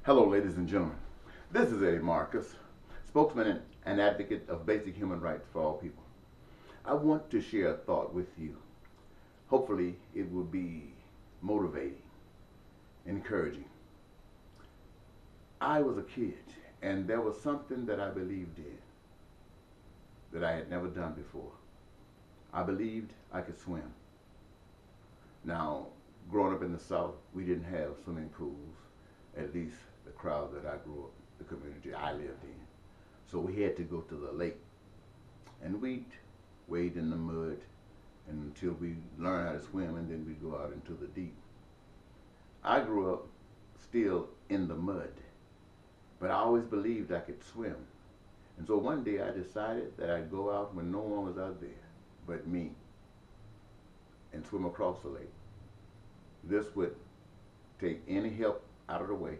Hello, ladies and gentlemen. This is Eddie Marcus, spokesman and advocate of basic human rights for all people. I want to share a thought with you. Hopefully, it will be motivating, encouraging. I was a kid, and there was something that I believed in that I had never done before. I believed I could swim. Now, growing up in the South, we didn't have swimming pools, at least the crowd that I grew up, the community I lived in. So we had to go to the lake and we'd wade in the mud until we learned how to swim, and then we'd go out into the deep. I grew up still in the mud, but I always believed I could swim. And so one day I decided that I'd go out when no one was out there but me and swim across the lake. This would take any help out of the way.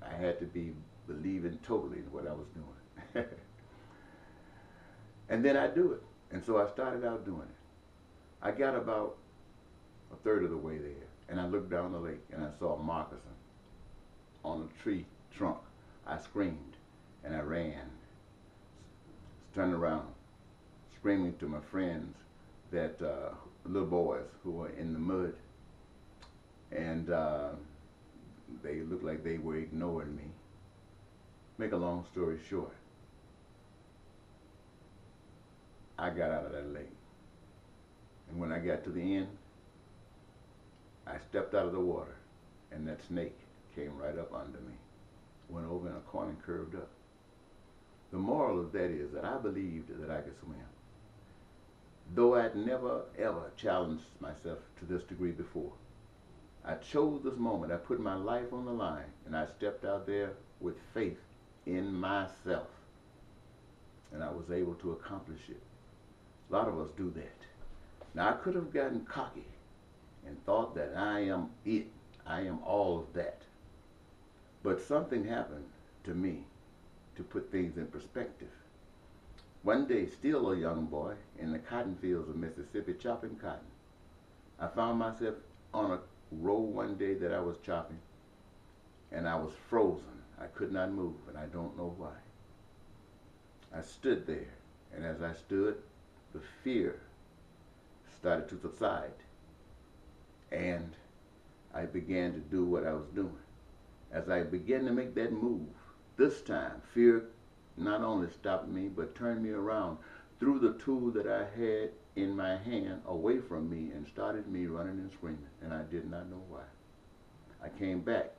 I had to be believing totally in what I was doing. And then I do it. And so I started out doing it. I got about a third of the way there, and I looked down the lake and I saw a moccasin on a tree trunk. I screamed and I ran, turned around, screaming to my friends that little boys who were in the mud, and they looked like they were ignoring me. Make a long story short, I got out of that lake. And when I got to the end, I stepped out of the water, and that snake came right up under me, went over in a corner and curved up. The moral of that is that I believed that I could swim. Though I'd never ever challenged myself to this degree before, I chose this moment. I put my life on the line, and I stepped out there with faith in myself, and I was able to accomplish it. A lot of us do that. Now, I could have gotten cocky and thought that I am it, I am all of that. But something happened to me to put things in perspective. One day, still a young boy in the cotton fields of Mississippi chopping cotton, I found myself on a row one day that I was chopping, and I was frozen. I could not move, and I don't know why. I stood there, and as I stood, the fear started to subside, and I began to do what I was doing. As I began to make that move, this time fear not only stopped me but turned me around, threw the tool that I had in my hand away from me, and started me running and screaming, and I did not know why. I came back,